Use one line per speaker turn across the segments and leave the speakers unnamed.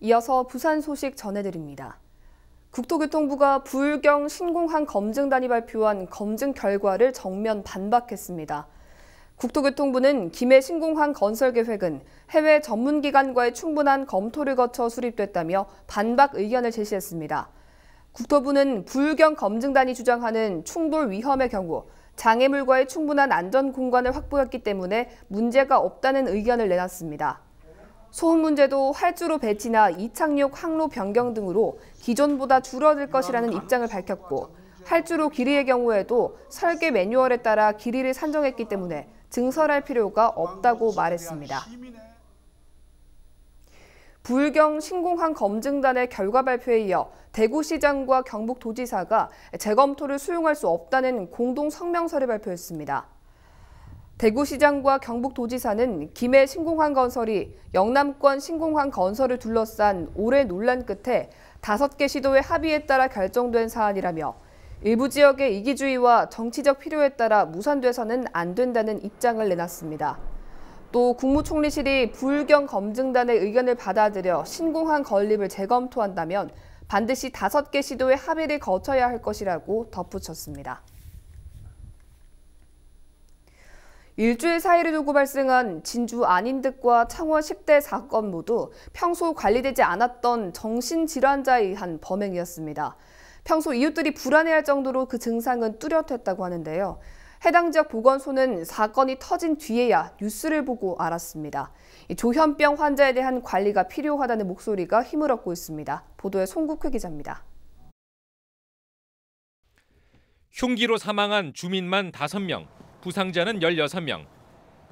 이어서 부산 소식 전해드립니다. 국토교통부가 부울경 신공항 검증단이 발표한 검증 결과를 정면 반박했습니다. 국토교통부는 김해 신공항 건설 계획은 해외 전문기관과의 충분한 검토를 거쳐 수립됐다며 반박 의견을 제시했습니다. 국토부는 부울경 검증단이 주장하는 충돌 위험의 경우 장애물과의 충분한 안전 공간을 확보했기 때문에 문제가 없다는 의견을 내놨습니다. 소음 문제도 활주로 배치나 이착륙 항로 변경 등으로 기존보다 줄어들 것이라는 입장을 밝혔고, 활주로 길이의 경우에도 설계 매뉴얼에 따라 길이를 산정했기 때문에 증설할 필요가 없다고 말했습니다. 부울경 신공항 검증단의 결과 발표에 이어 대구시장과 경북도지사가 재검토를 수용할 수 없다는 공동 성명서를 발표했습니다. 대구시장과 경북도지사는 김해 신공항 건설이 영남권 신공항 건설을 둘러싼 오랜 논란 끝에 5개 시도의 합의에 따라 결정된 사안이라며 일부 지역의 이기주의와 정치적 필요에 따라 무산돼서는 안 된다는 입장을 내놨습니다. 또 국무총리실이 부울경 검증단의 의견을 받아들여 신공항 건립을 재검토한다면 반드시 5개 시도의 합의를 거쳐야 할 것이라고 덧붙였습니다. 일주일 사이를 두고 발생한 진주 안인득과 창원 10대 사건 모두 평소 관리되지 않았던 정신질환자에 의한 범행이었습니다. 평소 이웃들이 불안해할 정도로 그 증상은 뚜렷했다고 하는데요. 해당 지역 보건소는 사건이 터진 뒤에야 뉴스를 보고 알았습니다. 조현병 환자에 대한 관리가 필요하다는 목소리가 힘을 얻고 있습니다. 보도에 송국회 기자입니다.
흉기로 사망한 주민만 5명, 부상자는 16명.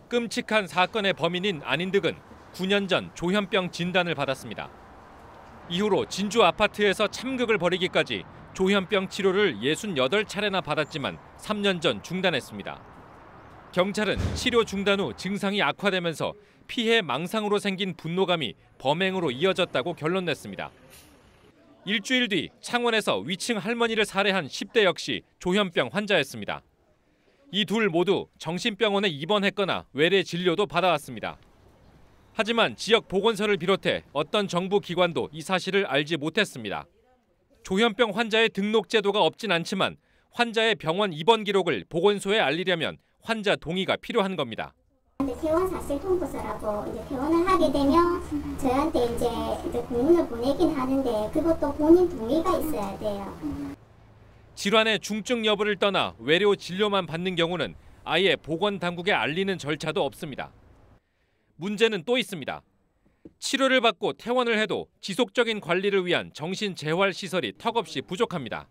끔찍한 사건의 범인인 안인득은 9년 전 조현병 진단을 받았습니다. 이후로 진주 아파트에서 참극을 벌이기까지 조현병 치료를 68차례나 받았지만 3년 전 중단했습니다. 경찰은 치료 중단 후 증상이 악화되면서 피해 망상으로 생긴 분노감이 범행으로 이어졌다고 결론냈습니다. 일주일 뒤 창원에서 위층 할머니를 살해한 10대 역시 조현병 환자였습니다. 이 둘 모두 정신병원에 입원했거나 외래 진료도 받아왔습니다. 하지만 지역 보건소를 비롯해 어떤 정부 기관도 이 사실을 알지 못했습니다. 조현병 환자의 등록 제도가 없진 않지만 환자의 병원 입원 기록을 보건소에 알리려면 환자 동의가 필요한 겁니다.
퇴원 사실 통보서라고 퇴원을 하게 되면 저한테 이제 공문을 보내긴 하는데 그것도 본인 동의가 있어야 돼요.
질환의 중증 여부를 떠나 외래 진료만 받는 경우는 아예 보건당국에 알리는 절차도 없습니다. 문제는 또 있습니다. 치료를 받고 퇴원을 해도 지속적인 관리를 위한 정신재활시설이 턱없이 부족합니다.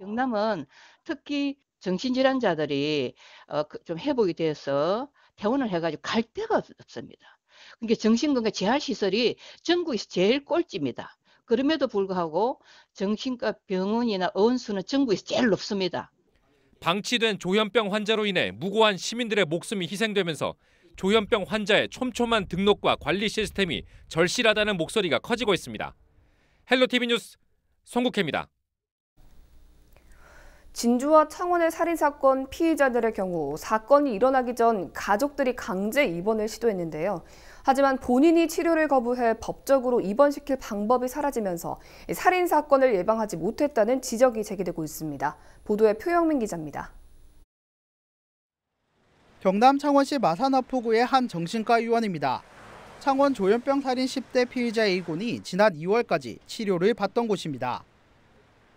영남은 특히 정신질환자들이 좀 회복이 돼서 퇴원을 해가지고 갈 데가 없습니다. 그러니까 정신건강 재활시설이 전국에서 제일 꼴찌입니다. 그럼에도 불구하고 정신과 병원이나 의원수는 전국에서 제일 높습니다.
방치된 조현병 환자로 인해 무고한 시민들의 목숨이 희생되면서 조현병 환자의 촘촘한 등록과 관리 시스템이 절실하다는 목소리가 커지고 있습니다. 헬로티비 뉴스 송국혜입니다.
진주와 창원의 살인사건 피의자들의 경우 사건이 일어나기 전 가족들이 강제 입원을 시도했는데요. 하지만 본인이 치료를 거부해 법적으로 입원시킬 방법이 사라지면서 살인사건을 예방하지 못했다는 지적이 제기되고 있습니다. 보도에 표영민 기자입니다.
경남 창원시 마산화포구의 한 정신과 의원입니다. 창원 조현병 살인 10대 피의자 A군이 지난 2월까지 치료를 받던 곳입니다.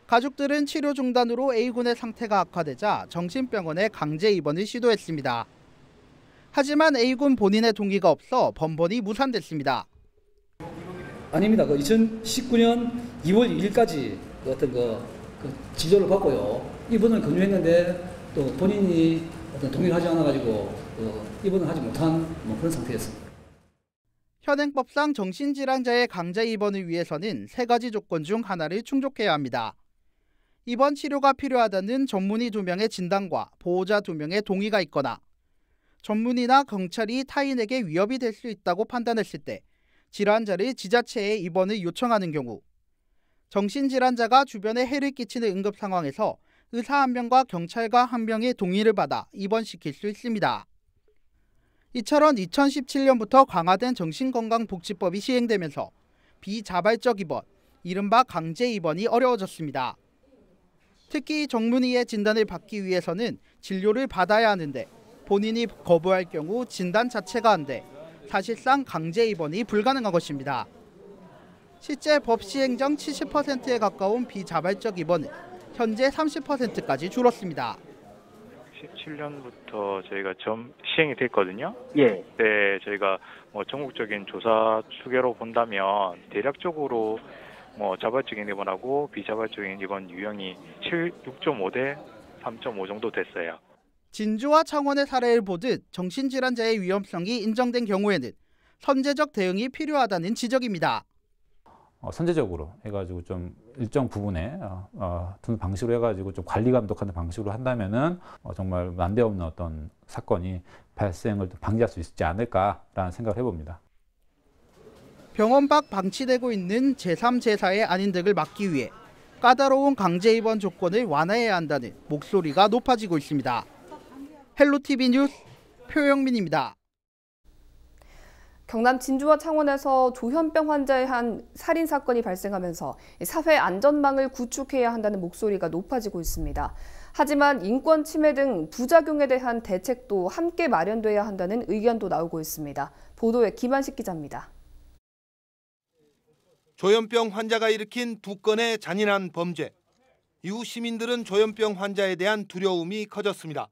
가족들은 치료 중단으로 A군의 상태가 악화되자 정신병원에 강제 입원을 시도했습니다. 하지만 A군 본인의 동의가 없어 번번이 무산됐습니다.
아닙니다. 2019년 2월 2일까지 어떤 지도를 받고요. 입원을 권유했는데 또 본인이 어떤 동의를 하지 않아가지고 입원을 하지 못한 그런 상태였습니다.
현행법상 정신질환자의 강제 입원을 위해서는 3가지 조건 중 하나를 충족해야 합니다. 입원 치료가 필요하다는 전문의 2명의 진단과 보호자 2명의 동의가 있거나 전문의나 경찰이 타인에게 위협이 될 수 있다고 판단했을 때 질환자를 지자체에 입원을 요청하는 경우, 정신질환자가 주변에 해를 끼치는 응급 상황에서 의사 1명과 경찰관 1명의 동의를 받아 입원시킬 수 있습니다. 이처럼 2017년부터 강화된 정신건강복지법이 시행되면서 비자발적 입원, 이른바 강제 입원이 어려워졌습니다. 특히 정문의의 진단을 받기 위해서는 진료를 받아야 하는데 본인이 거부할 경우 진단 자체가 안 돼 사실상 강제 입원이 불가능한 것입니다. 실제 법 시행 전 70%에 가까운 비자발적 입원은 현재 30%까지 줄었습니다.
17년부터 저희가 시행이 됐거든요.
예.
네, 저희가 전국적인 조사 추계로 본다면 대략적으로 자발적인 입원하고 비자발적인 입원 유형이 6.5 대 3.5 정도 됐어요.
진주와 창원의 사례를 보듯 정신질환자의 위험성이 인정된 경우에는 선제적 대응이 필요하다는 지적입니다.
선제적으로 해가지고 좀 일정 부분에 어떤 방식으로 해가지고 좀 관리 감독하는 방식으로 한다면은 정말 난데없는 어떤 사건이 발생을 방지할 수 있지 않을까라는 생각을 해봅니다.
병원 밖 방치되고 있는 제3, 제4의 안인등을 막기 위해 까다로운 강제 입원 조건을 완화해야 한다는 목소리가 높아지고 있습니다. 헬로티비 뉴스 표영민입니다.
경남 진주와 창원에서 조현병 환자의 한 살인 사건이 발생하면서 사회 안전망을 구축해야 한다는 목소리가 높아지고 있습니다. 하지만 인권 침해 등 부작용에 대한 대책도 함께 마련돼야 한다는 의견도 나오고 있습니다. 보도에 김한식 기자입니다.
조현병 환자가 일으킨 2건의 잔인한 범죄. 이후 시민들은 조현병 환자에 대한 두려움이 커졌습니다.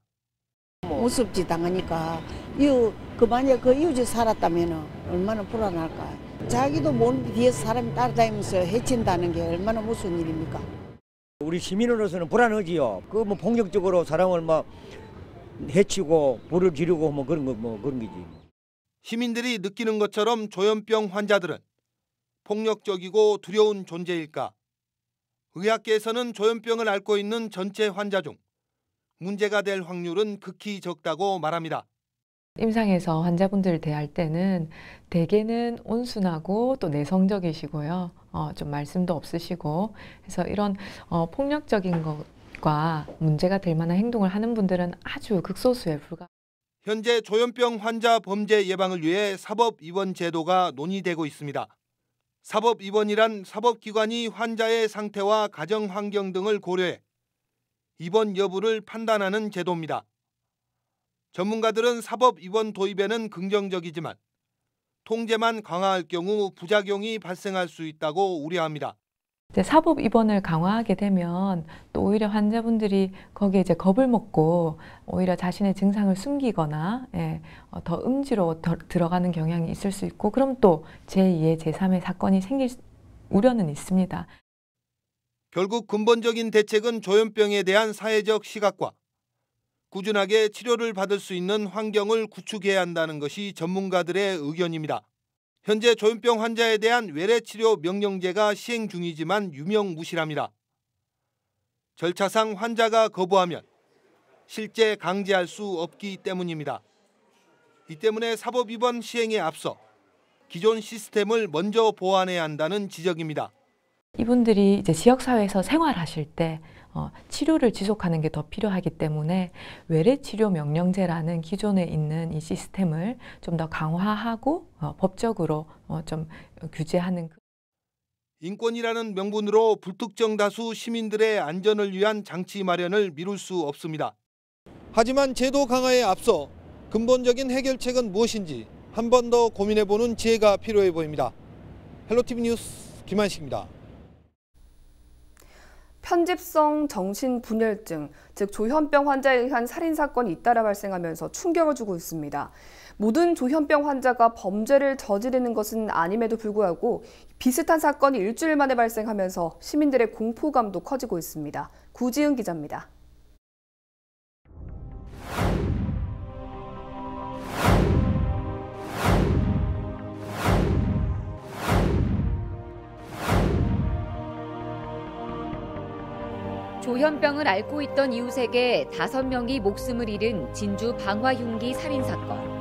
무섭지 당하니까 만약 그 이웃이 살았다면 얼마나 불안할까. 자기도 모르는 뒤에서 사람이 따라다니면서 해친다는 게 얼마나 무서운 일입니까.
우리 시민으로서는 불안하지요. 폭력적으로 사람을 해치고 불을 지르고 그런 거지.
시민들이 느끼는 것처럼 조현병 환자들은 폭력적이고 두려운 존재일까? 의학계에서는 조현병을 앓고 있는 전체 환자 중 문제가 될 확률은 극히 적다고 말합니다.
임상에서 환자분들을 대할 때는 대개는 온순하고 또 내성적이시고요. 좀 말씀도 없으시고 해서 이런 폭력적인 것과 문제가 될 만한 행동을 하는 분들은 아주 극소수에 불과.
현재 조현병 환자 범죄 예방을 위해 사법입원 제도가 논의되고 있습니다. 사법입원이란 사법기관이 환자의 상태와 가정 환경 등을 고려해 입원 여부를 판단하는 제도입니다. 전문가들은 사법입원 도입에는 긍정적이지만 통제만 강화할 경우 부작용이 발생할 수 있다고 우려합니다.
사법 입원을 강화하게 되면 또 오히려 환자분들이 거기에 겁을 먹고 오히려 자신의 증상을 숨기거나 더 음지로 들어가는 경향이 있을 수 있고, 그럼 또 제2의 제3의 사건이 생길 우려는 있습니다.
결국 근본적인 대책은 조현병에 대한 사회적 시각과 꾸준하게 치료를 받을 수 있는 환경을 구축해야 한다는 것이 전문가들의 의견입니다. 현재 조현병 환자에 대한 외래치료 명령제가 시행 중이지만 유명무실합니다. 절차상 환자가 거부하면 실제 강제할 수 없기 때문입니다. 이 때문에 사법입원 시행에 앞서 기존 시스템을 먼저 보완해야 한다는 지적입니다.
이분들이 이제 지역사회에서 생활하실 때 치료를 지속하는 게 더 필요하기 때문에 외래치료 명령제라는 기존에 있는 이 시스템을 좀 더 강화하고 법적으로 좀 규제하는.
인권이라는 명분으로 불특정 다수 시민들의 안전을 위한 장치 마련을 미룰 수 없습니다. 하지만 제도 강화에 앞서 근본적인 해결책은 무엇인지 한 번 더 고민해보는 지혜가 필요해 보입니다. 헬로티비 뉴스 김한식입니다.
편집성 정신분열증, 즉 조현병 환자에 의한 살인사건이 잇따라 발생하면서 충격을 주고 있습니다. 모든 조현병 환자가 범죄를 저지르는 것은 아님에도 불구하고 비슷한 사건이 일주일 만에 발생하면서 시민들의 공포감도 커지고 있습니다. 구지은 기자입니다.
조현병을 앓고 있던 이웃에게 5명이 목숨을 잃은 진주 방화 흉기 살인사건.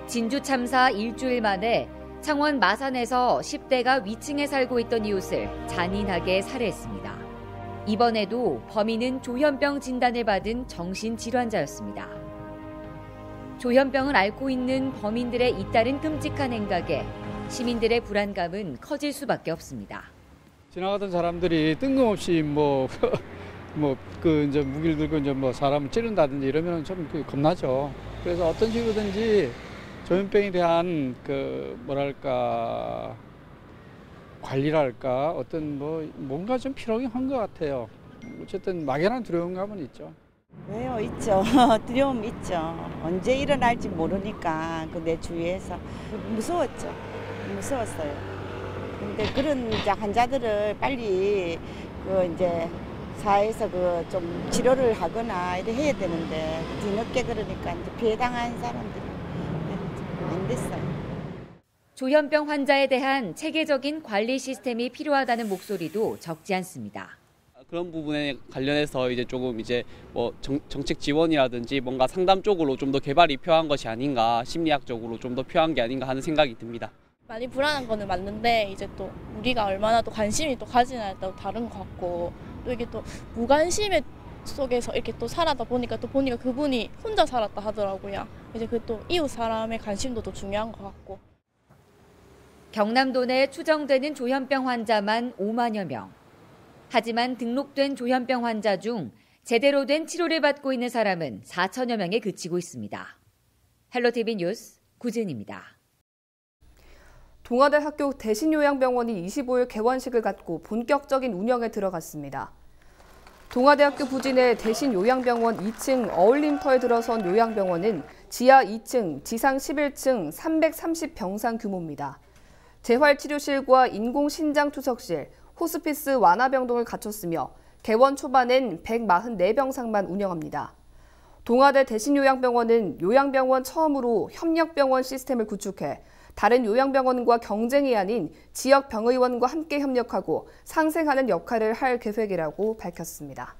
진주 참사 일주일 만에 창원 마산에서 10대가 위층에 살고 있던 이웃을 잔인하게 살해했습니다. 이번에도 범인은 조현병 진단을 받은 정신질환자였습니다. 조현병을 앓고 있는 범인들의 잇따른 끔찍한 행각에 시민들의 불안감은 커질 수밖에 없습니다.
지나가던 사람들이 뜬금없이 이제 무기를 들고 이제 사람을 찌른다든지 이러면 좀 겁나죠. 그래서 어떤 식으로든지 조현병에 대한 관리랄까 어떤 뭔가 좀 필요한 것 같아요. 어쨌든 막연한 두려움감은 있죠.
왜요? 있죠. 두려움 있죠. 언제 일어날지 모르니까 내 주위에서 무서웠죠. 무서웠어요. 근데 그런 이제 환자들을 빨리 이제 사회에서 좀 치료를 하거나 이렇게 해야 되는데 뒤늦게 그러니까 이제 피해 당한 사람들이 안 됐어요.
조현병 환자에 대한 체계적인 관리 시스템이 필요하다는 목소리도 적지 않습니다.
그런 부분에 관련해서 이제 조금 정책 지원이라든지 뭔가 상담 쪽으로 좀 더 개발이 필요한 것이 아닌가, 심리학적으로 좀 더 필요한 게 아닌가 하는 생각이 듭니다.
많이 불안한 거는 맞는데 이제 또 우리가 얼마나 또 관심이 또 가지냐에 따라 다른 것 같고 또 이게 또 무관심 속에서 이렇게 또 살아다 보니까 그분이 혼자 살았다 하더라고요. 이제 또 이웃 사람의 관심도 더 중요한 것 같고.
경남도 내 추정되는 조현병 환자만 5만여 명. 하지만 등록된 조현병 환자 중 제대로 된 치료를 받고 있는 사람은 4천여 명에 그치고 있습니다. 헬로티비 뉴스 구진입니다.
동아대 학교 대신요양병원이 25일 개원식을 갖고 본격적인 운영에 들어갔습니다. 동아대학교 부지 내 대신요양병원 2층 어울림터에 들어선 요양병원은 지하 2층, 지상 11층 330병상 규모입니다. 재활치료실과 인공신장투석실, 호스피스 완화병 등을 갖췄으며 개원 초반엔 144병상만 운영합니다. 동아대 대신요양병원은 요양병원 처음으로 협력병원 시스템을 구축해 다른 요양병원과 경쟁이 아닌 지역 병의원과 함께 협력하고 상생하는 역할을 할 계획이라고 밝혔습니다.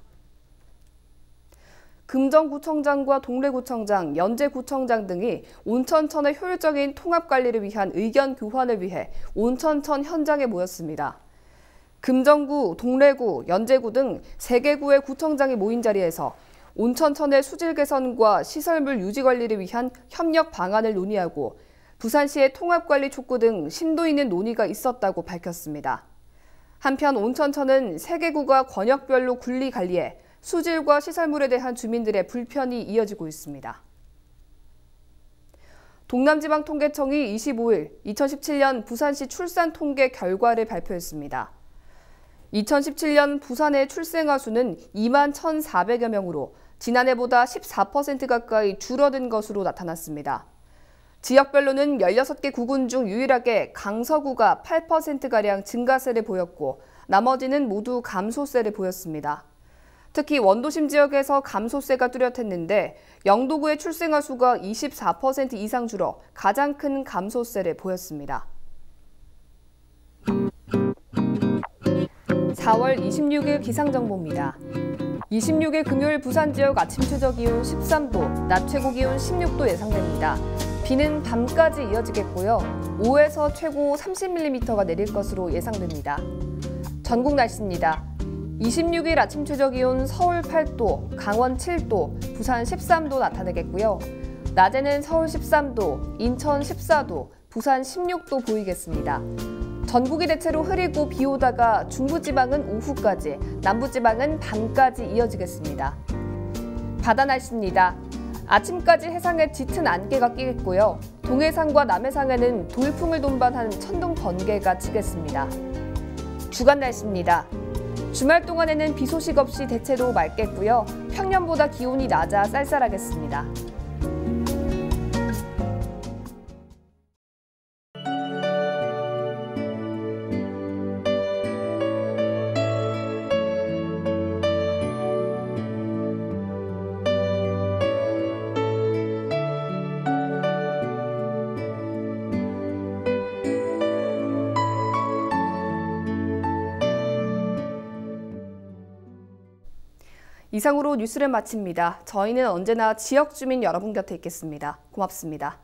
금정구청장과 동래구청장, 연제구청장 등이 온천천의 효율적인 통합관리를 위한 의견 교환을 위해 온천천 현장에 모였습니다. 금정구, 동래구, 연제구 등 3개 구의 구청장이 모인 자리에서 온천천의 수질 개선과 시설물 유지 관리를 위한 협력 방안을 논의하고 부산시의 통합관리 촉구 등 심도 있는 논의가 있었다고 밝혔습니다. 한편 온천천은 3개 구가 권역별로 분리 관리해 수질과 시설물에 대한 주민들의 불편이 이어지고 있습니다. 동남지방통계청이 25일 2017년 부산시 출산 통계 결과를 발표했습니다. 2017년 부산의 출생아 수는 2만 1,400여 명으로 지난해보다 14% 가까이 줄어든 것으로 나타났습니다. 지역별로는 16개 구군 중 유일하게 강서구가 8%가량 증가세를 보였고 나머지는 모두 감소세를 보였습니다. 특히 원도심 지역에서 감소세가 뚜렷했는데 영도구의 출생아 수가 24% 이상 줄어 가장 큰 감소세를 보였습니다. 4월 26일 기상정보입니다. 26일 금요일 부산 지역 아침 최저 기온 13도, 낮 최고 기온 16도 예상됩니다. 비는 밤까지 이어지겠고요. 5에서 최고 30mm가 내릴 것으로 예상됩니다. 전국 날씨입니다. 26일 아침 최저 기온 서울 8도, 강원 7도, 부산 13도 나타내겠고요. 낮에는 서울 13도, 인천 14도, 부산 16도 보이겠습니다. 전국이 대체로 흐리고 비 오다가 중부지방은 오후까지, 남부지방은 밤까지 이어지겠습니다. 바다 날씨입니다. 아침까지 해상에 짙은 안개가 끼겠고요. 동해상과 남해상에는 돌풍을 동반한 천둥 번개가 치겠습니다. 주간 날씨입니다. 주말 동안에는 비 소식 없이 대체로 맑겠고요. 평년보다 기온이 낮아 쌀쌀하겠습니다. 이상으로 뉴스를 마칩니다. 저희는 언제나 지역 주민 여러분 곁에 있겠습니다. 고맙습니다.